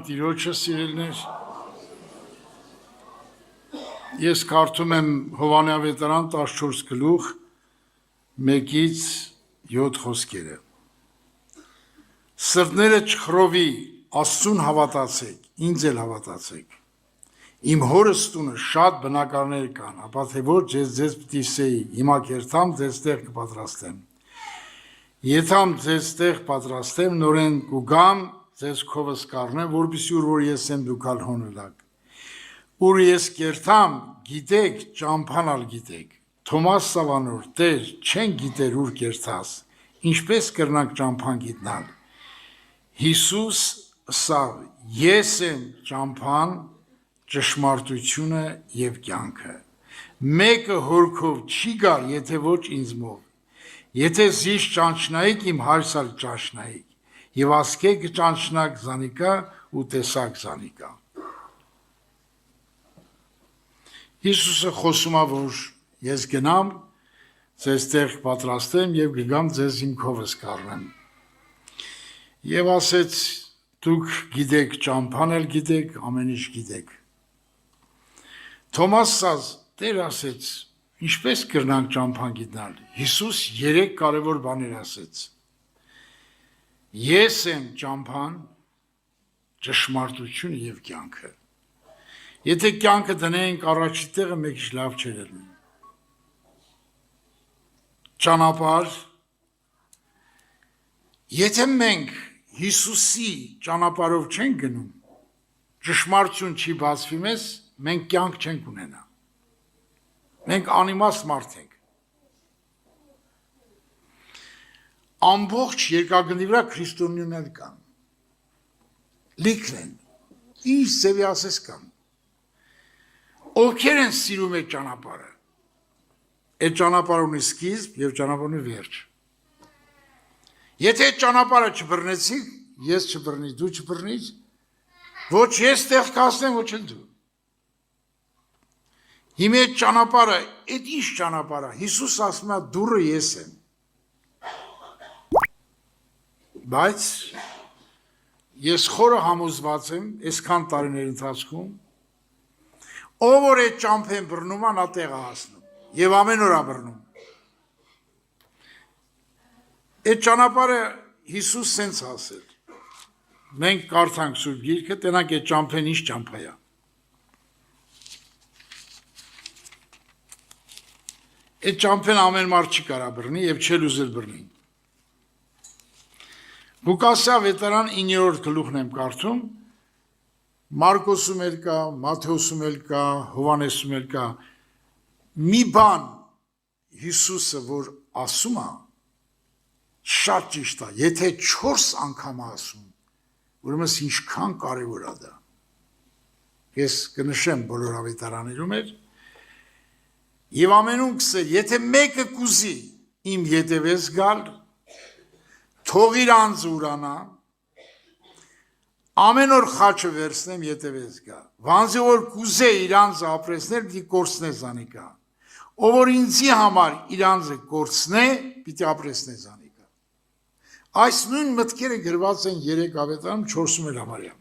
Տիրոջը սիրելներ, ես կարդում եմ Հովանեավետարան 14 գլուխ 1-ից 7 խոսքերը։ Սրտները չխրովի, Աստծուն հավատացեք, ինձ էլ հավատացեք։ Իմ հորս տունը շատ բնակարներ կան, ապա թե ոչ ձեզ պիտի սեի, հիմա կերթամ ձեզ տեղ կպատրաստեմ։ Եթամ ձեզ տեղ պատրաստեմ, նորեն կուգամ ձեզ քովս կառնեմ, որպեսզի ուր որ ես եմ դուք ալ հոնելակ։ Ուր ես կերթամ, գիտեք, ճամփանալ գիտեք։ Թոմաս Սավանոր, Տեր, չեն գիտեր ուր կերթաս, ինչպես կրնանք ճամփան գիտնալ։ Հիսուս ասավ, ես եմ ճամփան, ճշմարտությունը եւ կյանքը։ Մեկը հորքով չի գա, եթե ոչ ինձմով։ Եթե զիշ ճանչնայիք, իմ հայրս ալ ճանչնայիք։ Եվ ասկեք ճանչնակ զանիկա ու տեսակ զանիկա։ Հիսուսը խոսում է, որ ես գնամ, ձեզ տեղ պատրաստեմ եւ գգամ ձեզ իմ քովս կառնեմ։ Եվ ասեց, դուք գիտեք, ճամփան էլ գիտեք, ամեն ինչ գիտեք։ Թոմասը Տեր ասեց, ինչպես կրնանք ճամփան գիտնալ։ Հիսուս 3 կարևոր բաներ ասեց։ Ես եմ ճամփան, ճշմարտությունը եւ կյանքը։ Եթե կյանքը դնենք առաջի տեղը, մեկ ինչ լավ չէր լինի։ Ճանապարհ։ Եթե մենք Հիսուսի ճանապարհով չենք գնում, ճշմարտություն չի բացվի մեզ, մենք կյանք չենք ունենա։ Մենք անիմաստ մարդ ենք։ Ամբողջ երկրագնդի վրա քրիստոնյաներ կան։ Լիքն են։ Ինչ ձևի ասես կան։ Ովքեր են սիրում այդ ճանապարհը։ Այդ ճանապարհը ունի սկիզբ եւ ճանապարհը ունի վերջ։ Եթե այդ ճանապարհը չբռնեցի, ես չբռնի, դու չբռնիր, ոչ ես տեղ կասնեմ, ոչ էլ դու։ Հիմա այդ ճանապարհը, այդ ինչ ճանապարհը, Հիսուս ասում է դուռը ես եմ։ Բայց ես խորը համոզված եմ, այսքան տարիների ընթացքում, ով որ այդ ճամփեն բռնում է, նա տեղ է հասնում, եւ ամեն օր է բռնում։ Այդ ճանապարհը Հիսուս սենց ասել։ Մենք կարդանք Սուրբ Գիրքը, տենանք այդ ճամփեն ինչ ճամփա է։ Այդ ճամփեն ամեն մարդ չի կարա բռնի եւ չել ուզել բռնի։ Լուկասավետարան 9-րդ գլուխն եմ կարդում, Մարկոսում էլ կա, Մատթեոսում էլ կա, Հովանեսում էլ կա։ Մի բան Հիսուսը որ ասում է, շատ ճիշտ է, եթե 4 անգամ ասում, ուրեմն ինչքան կարևոր է դա։ Ես կնշեմ բոլոր ավետարաներում էր, եւ ամենում կսեր, եթե մեկը կուզի իմ ետևես գալ, թող իր անձը ուրանա, ամեն օր խաչը վերցնեմ ետևես գա։ Վանձի որ կուզե իր անձը ապրեսնել, պիտի կորցնե զանիկա։ Ով որ ինձի համար իր անձը կորցնե, պիտի ապրեսնե զանիկա։ Այս նույն մտքերը գրված են 3 ավետարանում, 4-ում էլ համարյա։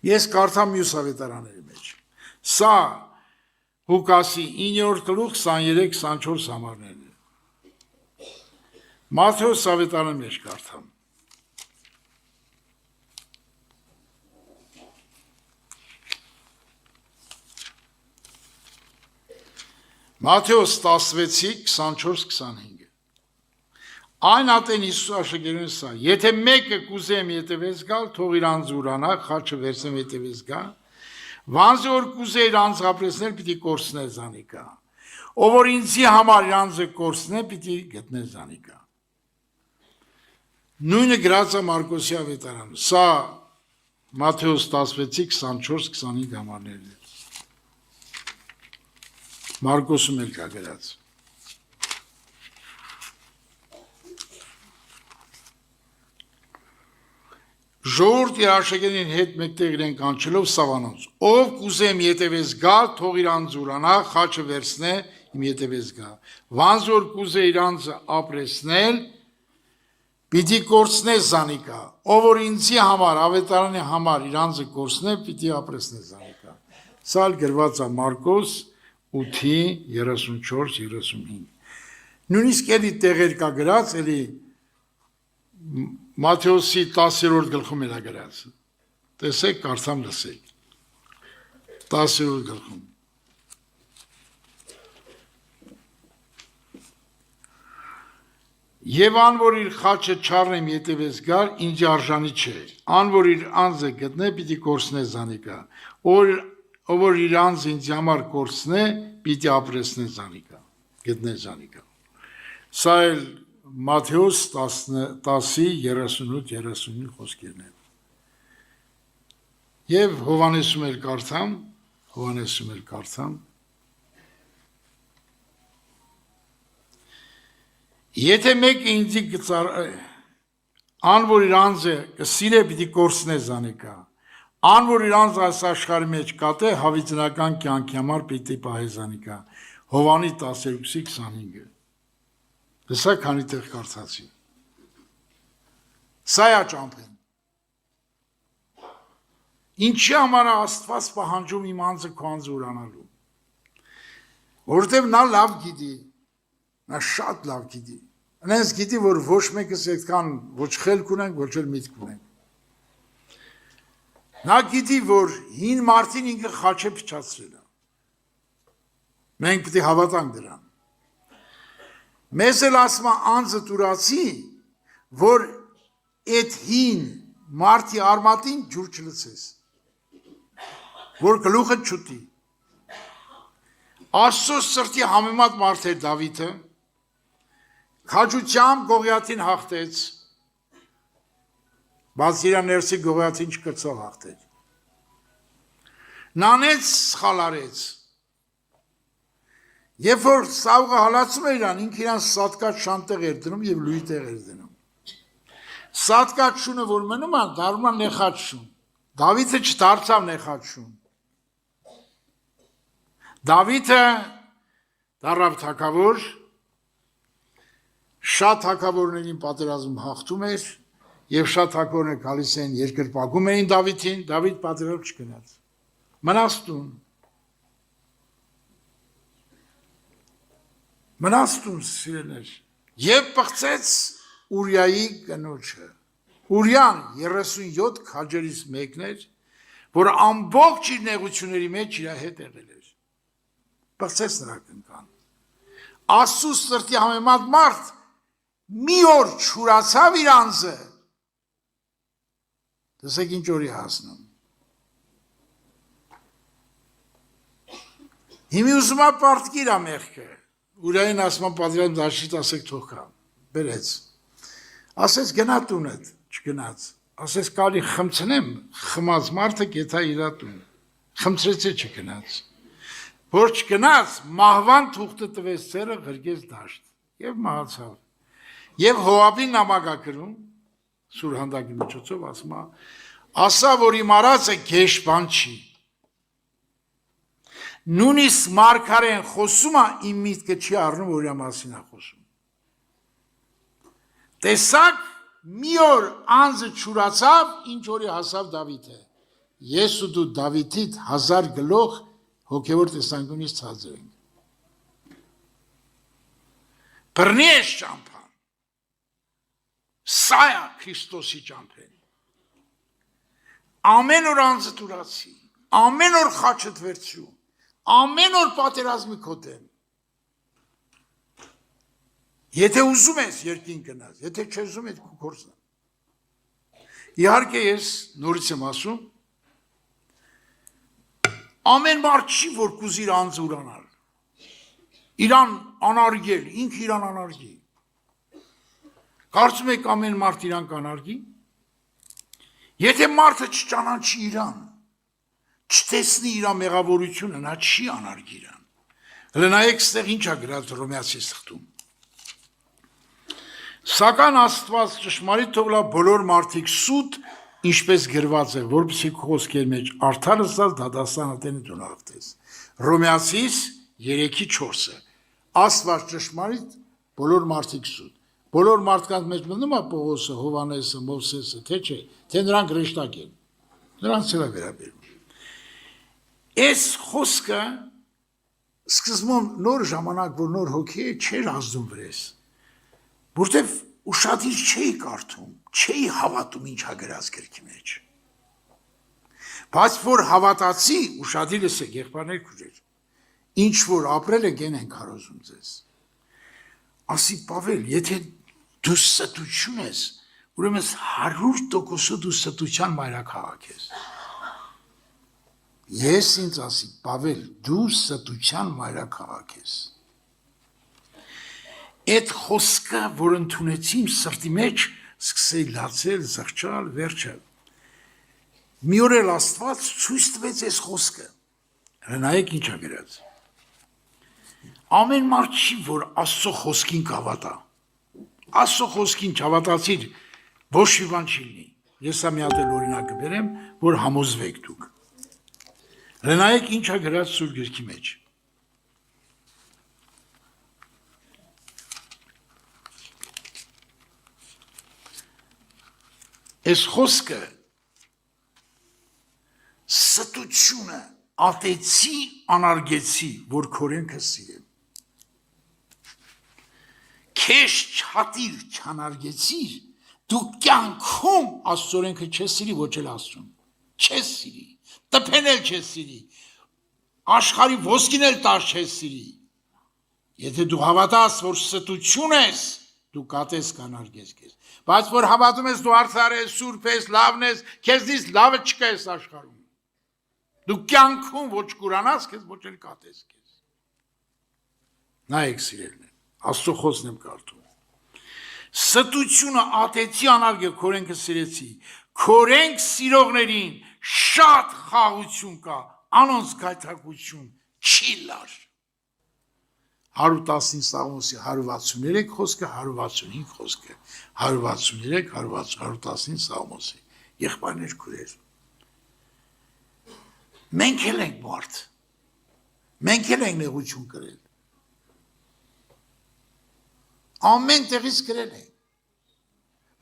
Ես կարդամ մյուս ավետարանների մեջ։ Սա Լուկասի 9-րդ գլուխ 23-24 համարներն են։ Մատթեոս ավետարանի մեջ կարդամ։ Մատթեոս 16-24-25։ Այն ատեն Հիսուս աշակերտներն սա, եթե մեկը կուզեմ ետևես գալ, թող իր անձը ուրանա, խաչը վերցնեմ ետևես գա, վանձը որ կուզե իր անձը ապրեսնել, պիտի կորցնե զանիկա, ով որ ինձի համար իր անձը կորցնե, պիտի գտնե զանիկա։ Նույնը գրած է Մարկոսի ավետարանում, սա Մատթեոս 16-24-25 համարներն են։ Մարկոսում էլ կա գրած։ Ժողովուրդի աշակերտներին հետ մեկտեղ իրեն կանչելով Սավանոց, ով կուզեմ ետևես գալ, թող իր անձը ուրանա, խաչը վերցնե, իմ ետևես գա։ Վանձ որ կուզե իր անձը ապրեսնել, Պիտի կորցնե զանիկա, ով որ ինձի համար, ավետարանի համար իր անձը կորցնե, պիտի ապրեսնե զանիկա։ Սա գրված է Մարկոս 8:34-35։ Նույնիսկ էլի տեղեր կա գրած, էլի Մատթեոսի 10-րդ գլխում էլ է գրած։ Տեսեք, կարդամ լսեք։ 10-րդ գլխում։ Եվ ան, որ իր խաչը չառնեմ ետևես գար, ինձ արժանի չէ։ Ան, որ իր անձը գտնե, պիտի կորցնե զանիկա։ Ով որ իր անձը ինձ համար կորցնե, պիտի ապրեսնե զանիկա, գտնե զանիկա։ Սա էլ Մատթեոս 10:38-39 խոսքերն են։ Եվ Հովհաննեսում էլ կարդամ, Եթե մեկը ինձի ան, որ իր անձը կսիրե, պիտի կորցնե զանիկա, ան, որ իր անձը այս աշխարհի մեջ կատե, հավիտենական կյանքի համար պիտի պահե զանիկա, Հովհաննի 12:25։ Լսա քանի տեղ կարդացի։ Սա է ճամփեն։ Ինչի համար է Աստված պահանջում իմ անձը քո անձը ուրանալու։ Որովհետև նա լավ գիտի, նա շատ լավ գիտի։ Այնպես գիտի, որ ոչ մեկս այդքան ոչ խելք ունենք, ոչ էլ միտք ունենք։ Նա գիտի, որ հին մարդին ինքը խաչ է փչացրել է։ Մենք պետք է հավատանք դրան։ Մեզ էլ ասում է անձը տուրացի, որ այդ հին մարդի արմատին ջուր չլցես, որ գլուխը չուտի։ Աստծո սրտի համեմատ մարդ էր Դավիթը, քաջությամբ Գողիաթին հաղթեց, բայց իր ներսի Գողիաթին չկրծով հաղթեց։ Նանեց, սխալարեց։ Երբ որ Սավղը հալածում էր իրան, ինքը իրան սատկած շանտեղ էր դնում և լույի տեղ էր դնում։ Սատկած շունը, որ մնում է, դառնում է նեխած շուն։ Դավիթը չդարձավ նեխած շուն։ Դավիթը դառավ թագավոր, շատ թագավորներին պատերազմ հաղթում էր, և շատ թագավորներ գալիս էին երկրպագում էին Դավիթին, Դավիթ պատերազմ չգնաց։ Մնաց տուն։ Մնաց տուն, սիրելիներ, և պղծեց Ուրիայի կնոջը։ Ուրիան 37 քաջերից մեկն էր, որ ամբողջ իր նեղությունների մեջ իր հետ եղել էր։ Պղծեց նրա կնկան։ Աստծո սրտի համեմատ մարդ մի օր չուրացավ իր անձը։ Տեսեք ինչ օրի հասնում։ Հիմի ուզում է պարտքի իր մեղքը։ Ուրիային ասում է պատերազմ դաշտից ասեք թող գա։ Բերեց։ Ասեց գնա տունդ, չգնաց։ Ասեց կարի խմցնեմ, խմած մարդը գետա իր տուն։ Խմցրեց չգնաց։ Որ չգնաց, մահվան թուղթը տվեց ծերը, ղրկեց դաշտ և մահացավ։ Եվ Հովհաբին նամակ է գրում, Սուրհանդակի միջոցով ասում է, ասա, որ իմ արածը գեշ բան չի։ Նույնիսկ մարգարեն խոսում է, իմ միտքը չի առնում, որ իր մասին է խոսում։ Տեսակ մի օր անձը չուրացավ, ինչ օրի հասավ Դավիթը։ Ես ու դու Դավիթիդ 1000 գլուխ հոգևոր տեսանկյունից ցածր ենք։ Բռնի ես ճամփան։ Սա է Քրիստոսի ճամփեն։ Ամեն օր անձը տուրացի, ամեն օր խաչդ վերցրու, ամեն օր պատերազմի քո դեմ։ Եթե ուզում ես երկին գնաս, եթե չուզում ես գործը։ Իհարկե ես նորից եմ ասում, ամեն մարդ չի, որ կուզի իր անձը ուրանալ։ Իրան անարգել, ինքը իրան անարգի։ Կարծում եք ամեն մարդ իրան կանարգի։ Եթե մարդը չճանաչի իրան, չտեսնի իր մեղավորությունը, նա չի անարգի իրան։ Հələ նայեք ստեղ ինչ է գրած Հռոմեացի թղթում։ Սակայն Աստված ճշմարիտ թող լա բոլոր մարդիկ սուտ, ինչպես գրված է, որպեսզի խոսքեր մեջ արդար ասած դատաստանատենի տուն հաղթես։ Հռոմեացիս 3:4-ը։ Աստված ճշմարիտ բոլոր մարդիկ սուտ։ Բոլոր մարդկանց մեջ մտնում է Պողոսը, Հովանեսը, Մովսեսը, թե չէ, թե նրանք հրեշտակ են։ Նրանց էլ է վերաբերում։ Այս խոսքը սկզբում նոր ժամանակ, որ նոր հոգի է, չէր ազդում վրես, որտեվ ուշադիր չէի կարդում, չէի հավատում ինչ ա գրած գրքի մեջ։ Բայց որ հավատացի, ուշադիր եք, եղբայրներ քույրեր, ինչ որ ապրել եք, են քարոզում ձեզ։ Ասի Պավել, եթե դու ստություն ես, ուրեմն 100% դու ստության մայրաքաղաք ես։ Ես ինձ ասի, Պավել, դու ստության մայրաքաղաք ես։ Այդ խոսքը, որ ընդունեցի իմ սրտի մեջ, սկսեի լացել, զղջալ, վերջը։ Մի օր էլ Աստված ցույց տվեց այս խոսքը։ Հնայեք ինչ ա գրած։ Ամեն մարդ չի, որ Աստծո խոսքին կհավատա։ Աստծո խոսքին չհավատացիր, ոչ մի բան չի լինի։ Ես մի հատ էլ օրինակ կբերեմ, որ համոզվեք դուք։ Հնայեք ինչ ա գրած Սուրբ Գրքի մեջ։ Այս խոսքը ստությունը ատեցի, անարգեցի, որ քորենքը սիրեմ։ Քեզ չհատիր, չանարգեցիր, դու կյանքում Աստծորենքը չես սիրի, ոչ էլ Աստծուն։ Չես սիրի, տփեն էլ չես սիրի, աշխարհի ոսկին էլ տար չես սիրի։ Եթե դու հավատաս, որ ստություն ես, դու կատես կանարգես քեզ։ Բայց որ հավատում ես դու արդար ես, սուրբ ես, լավն ես, քեզնից լավը չկա այս աշխարհում։ Դու կյանքում ոչ կուրանաս քեզ, ոչ էլ կատես քեզ։ Նայեք սիրելիներ, Աստծո խոսքն եմ կարդում։ Ստությունը ատեցի, անարգե, քորենքը սիրեցի։ Քորենք սիրողներին շատ խաղություն կա, անոնց գայթակղություն չի լար։ 119 Սաղմոսի 163 խոսքը, 165 խոսքը, 163, 119 Սաղմոսի, եղբայրներ քույրեր։ Մենք էլ ենք մարդ, մենք էլ ենք նեղություն կրել։ Ամեն տեղից կրել ենք,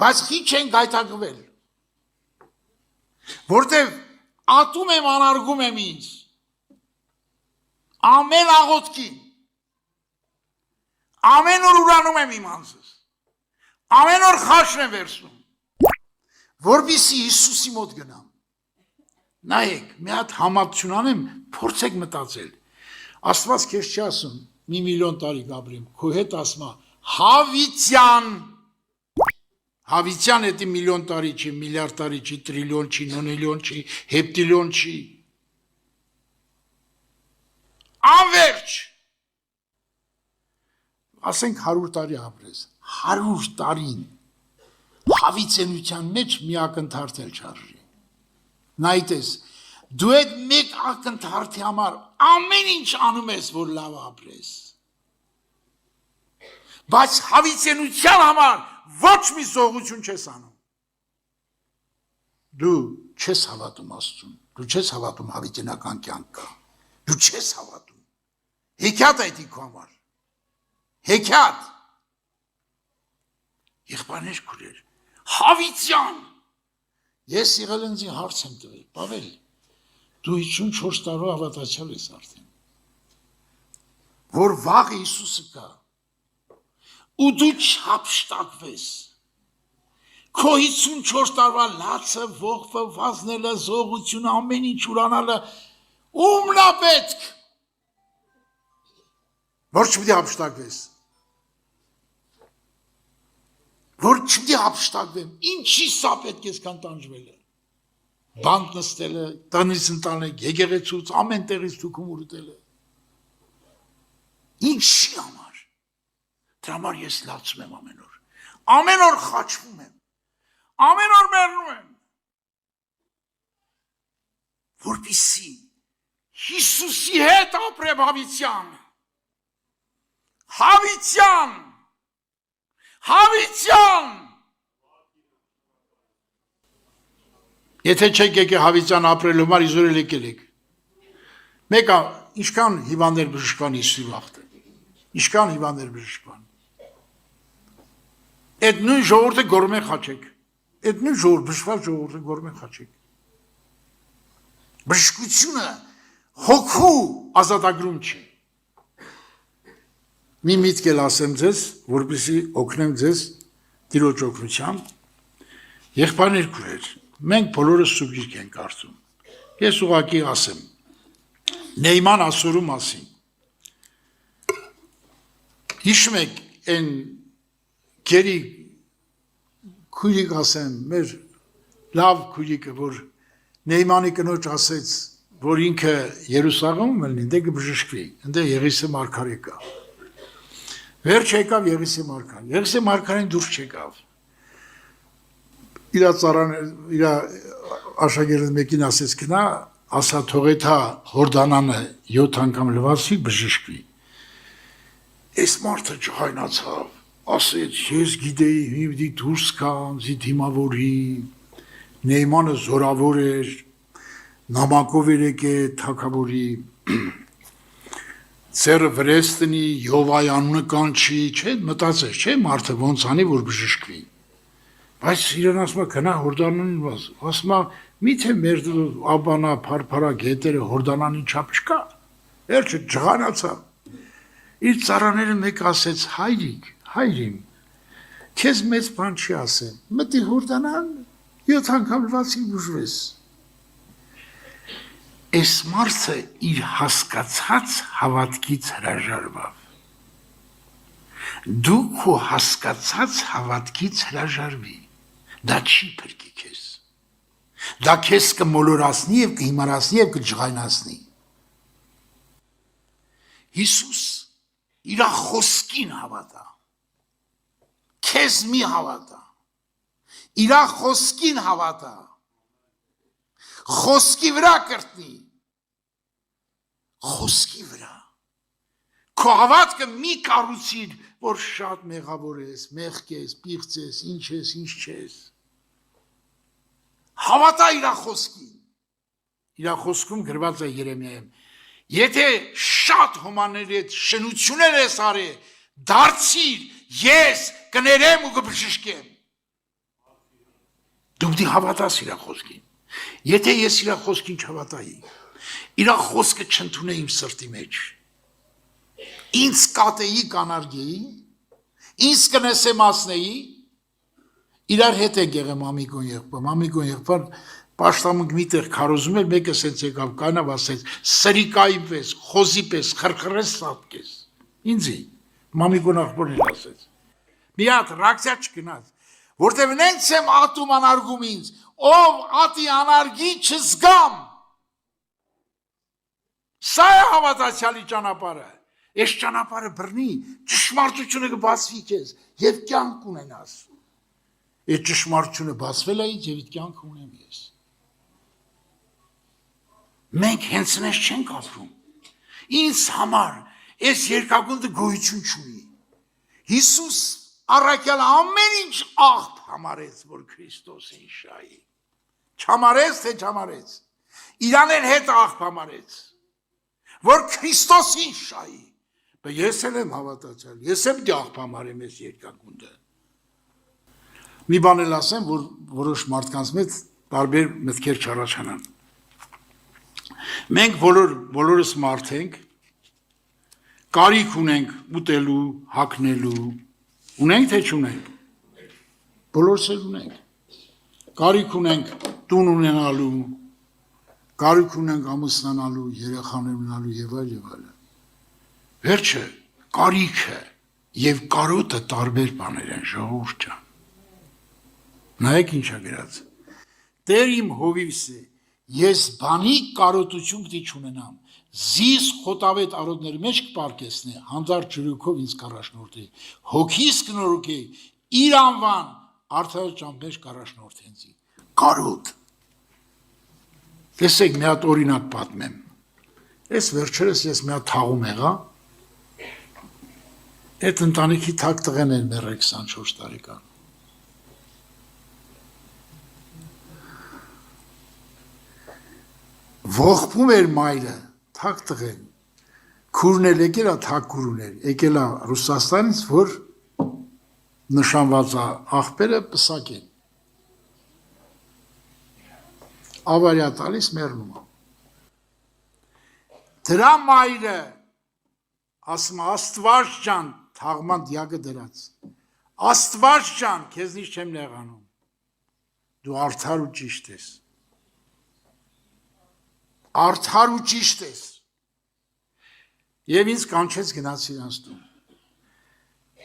բայց խի չեն գայթակղվել, որտև ատում եմ, անարգում եմ ինձ, ամեն աղոթքին, ամեն օր ուրանում եմ իմ անձս, ամեն օր խաշն եմ վերցնում, որպեսզի Հիսուսի մոտ գնամ։ Նայեք, մի հատ համատություն անեմ, փորձեք մտածել։ Աստված քեզ չի ասում, մի միլիոն տարի գաբրեմ, քո հետ ասում Հավիտյան, Հավիտյան էդի միլիոն տարի չի, միլիարդ տարի չի, տրիլիոն չի, նոնիլիոն չի, հեպտիլիոն չի։ Անվերջ, ասենք 100 տարի ապրես, 100 տարին հավիցենության մեջ մի ակնթարթ էլ չարժի։ Նայտես, դու այդ մեկ ակնթարթի համար ամեն ինչ անում ես, որ լավ ապրես։ Բայց հավիցենության համար ոչ մի զողություն չես անում։ Դու չես հավատում Աստծուն, դու չես հավատում հավիտենական կյանք կա, դու չես հավատում։ Հեքիաթ է դի քո համար, հեքիաթ։ Եղբայրներ քույրեր, հավիտյան։ Ես եղել ինձ հարց եմ տվել, Պավել, դու 54 տարվա հավատացյալ ես արդեն, որ վաղ Հիսուսը կա, ու դու չհափշտակվես, քո 54 տարվա լացը, ողբը, վազնելը, զողությունը, ամեն ինչ ուրանալը, ումն է պետք, որ չպետք է հափշտակվես, որ չպետք է հափշտակվեմ, ինչի սա պետք է սկան տանջվել է, բանտ նստել է, տնից ընտանել, եկեղեցուց, ամեն տեղից թուքում ուրտել է, ինչի համար, դրա համար ես լացում եմ ամեն օր խաչվում եմ, ամեն օր մեռնում եմ, որպեսզի Հիսուսի հետ ապրեմ հավիտյան, հավիտյան, հավիտյան, եթե չեք եկել հավիտյան ապրելու համար իզորել եկել եք, մեկը ինչքան հիվանդներ բժշկվան Հիսուսի վաղթը, ինչքան հիվանդներ բժշկվան, այդ նույն ժողովուրդը գորմե խաչեք։ Այդ նույն ժողովուրդ բժշկված ժողովուրդը գորմե խաչեք։ Բժշկությունը հոգու ազատագրում չի։ Մի միտք էլ ասեմ ձեզ, որպեսզի օգնեմ ձեզ Տիրոջ օգնությամբ։ Եղբայրներ քույրեր, մենք բոլորս սուգիրք ենք կարդում։ Ես ուղղակի ասեմ Նեյման ասորու մասին։ Հիշում եք այն գերի քույրիկ ասեմ, մեր լավ քույրիկը, որ Նեյմանի կնոջ ասեց, որ ինքը Երուսաղեմում ելնի, դե կբժշկվի, ընդ Եղիսե մարգարե կա։ Վերջ եկավ Եղիսե մարգարեն, Եղիսե մարգարեն դուրս չեկավ։ Իր աշակերտի մեկին ասեց գնա, ասա թողեթա Հորդանանը 7 անգամ լվացի բժշկվի։ Այս մարդը ջղայնացավ, ասեց ես գիտեի հիմնի դուրս կան, զի դիմավորի, Նեյմանը զորավոր էր, նամակով էր եկել թագավորի, ծերը վրես տնի, Յովայի անունը կանչի, չէ, մտածեց, չէ, մարդը ոնց անի, որ բժշկվի։ Բայց իրեն ասում է, գնա Հորդանանին վազ, ասում է, միթե մեր աբանա, փարփարա գետերը Հորդանանի չափ չկա, վերջը ջղանացավ։ Իր ծառաները մեկ ասեց, հայրիմ, քեզ մեծ բան չի ասեմ, մտի Հորդանան, 7 անգամ լվացի բուժվես։ Այս մարդը իր հասկացած հավատքից հրաժարվավ։ Դու քո հասկացած հավատքից հրաժարվի, դա չի փրկի քեզ։ Դա քեզ կմոլորացնի եւ կհիմարացնի եւ կջղայնացնի։ Հիսուս իր խոսքին հավատա։ Քեզ մի հավատա։ Իր խոսքին հավատա։ Խոսքի վրա կրտնի։ Խոսքի վրա։ Քո հավատքը մի կառուցիր, որ շատ մեղավոր ես, մեղք ես, պիղծ ես, ինչ ես, ինչ չես։ Հավատա իր խոսքին։ Իր խոսքում գրված է Երեմիայում. Եթե շատ հոմաների հետ շնություններ ես արել, դարձիր, ես կներեմ ու կբժշկեմ։ Դու պետք է հավատաս իր խոսքին։ Եթե ես իր խոսքին չհավատայի, իր խոսքը չընդունեի իմ սրտի մեջ, ինձ կատեի կանարգեի, ինձ կնեսեմացնեի, իրար հետ ենք եղել մամիկոն եղբայր, պաշտամունք միտեղ քարոզում էր, մեկը սենց եկավ կանավ ասեց, սրիկայի պես, խոզի պես, խրխրես սատկես, ինձի, մամիկոն աղբորն էլ ասեց, մի հատ ռակցիա չգնաց, որտև նենց եմ ատում անարգում ինձ, ով ատի անարգի չզգամ, սա է հավատացյալի ճանապարհը, այս ճանապարհը բռնի, ճշմարտությունը կբացվի քեզ եւ կյանք ունենաս։ Այդ ճշմարտությունը բացվել է ինձ եւ այդ կյանքը ունեմ ես։ Մենք հենց նես չենք ապրում։ Ինձ համար այս երկակունդը գոյություն չունի։ Հիսուս առաքյալ ամեն ինչ աղբ համարեց, որ Քրիստոսին շայի։ Չհամարեց, թե չհամարեց։ Իրան էլ հետ աղբ համարեց, որ Քրիստոսին շայի։ Բայց ես էլ եմ հավատացյալ, ես եմ աղբ համարեմ այս երկակունդը։ Մի բան էլ ասեմ, որ որոշ մարդկանց մեջ տարբեր մտքեր չառաջանան։ Մենք բոլորս մարդ ենք, կարիք ունենք ուտելու, հագնելու, ունենք թե չունենք։ Բոլորս էլ ունենք։ Կարիք ունենք տուն ունենալու, կարիք ունենք ամուսնանալու, երեխաներ ունենալու եւ այլ։ Վերջը կարիքը եւ կարոտը տարբեր բաներ են, ժողովուրդ ջան։ Նայեք ինչա գրած։ Տեր իմ հովիվս է, ես բանի կարոտություն պիտի չունենամ, զիս խոտավետ արոդների մեջ կպարկեսնի, հանդարտ ջրուկով ինձ կառաջնորդի, հոգիս կնորոգի, իր անվան արդար ճամբեր կառաջնորդենցի։ Կարոտ։ Տեսեք մի հատ օրինակ պատմեմ։ Այս վերջերս ես մի հատ թաղում եղա, այդ ընտանիքի թակ տղեն էր մեր 24 տարեկան։ Ողբում էր մայրը, թակ տղեն, քուրն էլ եկել է թակ քուրուներ, եկել է Ռուսաստանից, որ նշանված աղբերը պսակ են։ Ավարյա տալիս մեռնում է։ Դրա մայրը ասում Աստված ջան, թաղման դիակը դրած։ Աստված ջան, քեզնից չեմ նեղանում։ Դու արդար ու ճիշտ ես։ Արդար ու ճիշտ ես։ Եվ ինձ կանչեց գնաց իրանց տուն։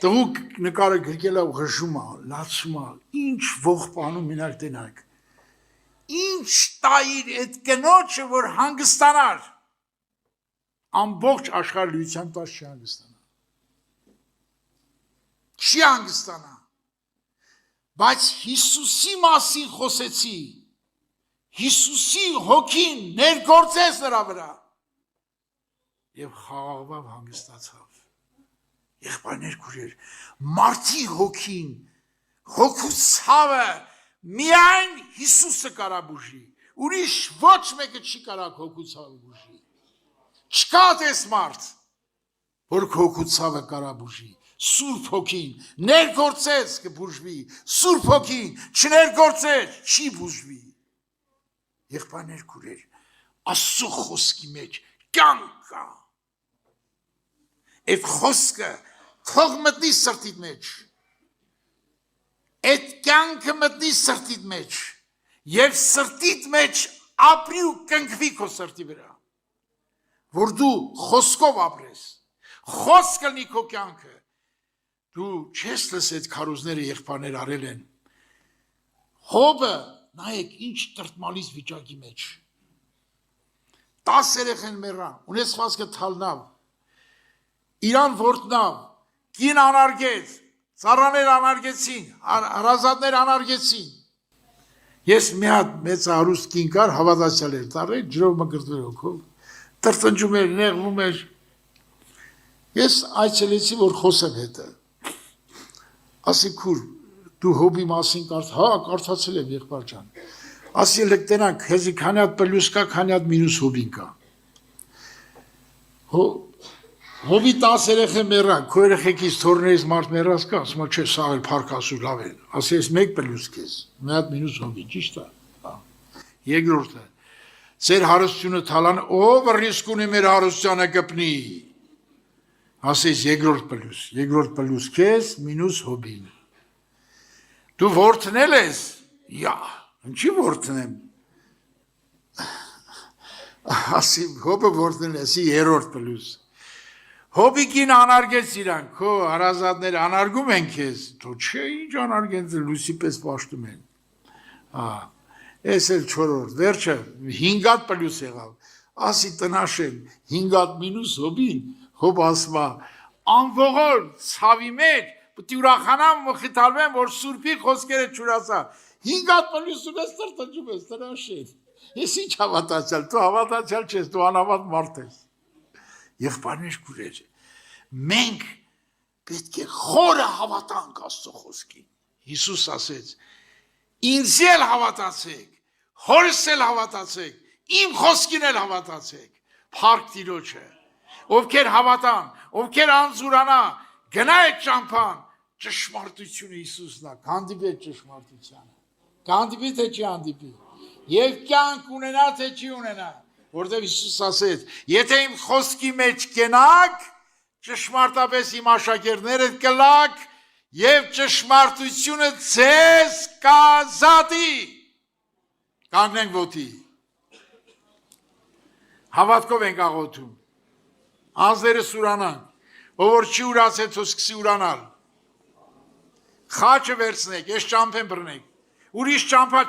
Տղուկ նկարը գրկել է ու հժում է, լացում է, ինչ ողբանում մենակ տենակ։ Ինչ տայիր այդ կնոջը, որ հանգստանար։ Ամբողջ աշխարհայության տաշ չի հանգստանա։ Չի հանգստանա։ Բայց Հիսուսի մասին խոսեցի։ Հիսուսի հոգին ներգործեց նրա վրա։ Եվ խաղաղվավ հանգստացավ։ Եղբայրներ քույրեր, մարդի հոգին, հոգու ցավը միայն Հիսուսը կարա բուժի։ Ուրիշ ոչ մեկը չի կարա հոգու ցավը բուժի։ Չկա դες մարդ, որ հոգու ցավը կարա բուժի։ Սուրբ հոգին ներգործեց կբուժվի, Սուրբ հոգին չներգործեց չի բուժվի։ Եղբայրներ քույրեր, Աստծո խոսքի մեջ կյանք կա։ Այդ խոսքը թող մտնի սրտիդ մեջ։ Այդ կյանքը մտնի սրտիդ մեջ եւ սրտիդ մեջ ապրի ու կնքվի քո սրտի վրա, որ դու խոսքով ապրես։ Խոսք կլինի քո կյանքը։ Դու չես լսել այդ քարոզները եղբայրներ արել են։ Հոբը նայեք ինչ տրտմալից վիճակի մեջ։ 10 երեխան մեռան, ունեցվածքը թալնավ։ Իրան որդնավ, կին անարգեց, ծառաներ անարգեցին, հարազատներ անարգեցին։ Ես մի հատ մեծ հարուստ կին կար, հավատացյալ էր տարել, ջրով մկրտվել հոգով, տրտնջում էր, նեղվում էր։ Ես այցելեցի, որ խոսեմ հետը։ Ասի քուր, դու հոբի մասին կարդացել եմ եղբայր ջան։ Ասի լկտենանք, հեզի քանի հատ պլյուս կա, քանի հատ մինուս հոբին կա։ Հոբի 10 երեխա մեռան, քո երեխեքից թորներից մարդ մեռած կա, ասում չէ, սա էլ փառքասու լավ է։ Ասի ես մեկ պլյուս քեզ, մի հատ մինուս հոբի, ճիշտ է։ Երկրորդը, ձեր հարստությունը թալան, ով ռիսկ ունի մեր հարստությանը կպնի։ Ասի երկրորդ պլյուս քեզ, մինուս հոբին։ Դու որդնել ես։ Յա, ինչի որդնեմ։ Ասի հոբը որդնել ես, երրորդ պլյուս։ Հոբիկին անարգեց իրան, քո հարազատները անարգում են քեզ, թո չէ ինչ անարգեն, լույսի պես պաշտում են։ Ես էլ 4-րդ, վերջը 5 հատ պլյուս եղավ։ Ասի տնաշեմ 5 հատ մինուս հոբին, հոբ ասма, անողոր ցավի մեջ, պետք է ուրախանամ ու խիթարվեմ, որ Սուրբի խոսքերը չուրացա։ 5 հատ պլյուս ունես տրտնջում ես տնաշեմ։ Ես ինչ հավատացյալ, դու հավատացյալ չես, դու անհավատ մարդ ես։ Եղբայրներ քույրեր, մենք պետք է խորը հավատանք Աստծո խոսքին։ Հիսուս ասեց. ինձ էլ հավատացեք, հորս էլ հավատացեք, իմ խոսքին էլ հավատացեք։ Փառք Տիրոջը։ Ովքեր հավատան, ովքեր անզուրանա, գնա այդ ճամփան, ճշմարտությունը Հիսուսն է, կհանդիպի այդ ճշմարտությանը։ Կհանդիպի թե չի հանդիպի։ Եվ կյանք ունենա թե չի ունենա։ Որտեղ Հիսուս ասեց. եթե իմ խոսքի մեջ կենաք, ճշմարտապես իմ աշակերտներդ կլաք եւ ճշմարտությունը ձեզ կազատի։ Կանգնենք ոտի։ Հավատքով ենք աղոթում։ Անձերը սուրանան, ով որ չի ուրացել, թող սկսի ուրանալ։ Խաչը վերցնեք, ես ճամփեն բռնեք։ Ուրիշ ճամփա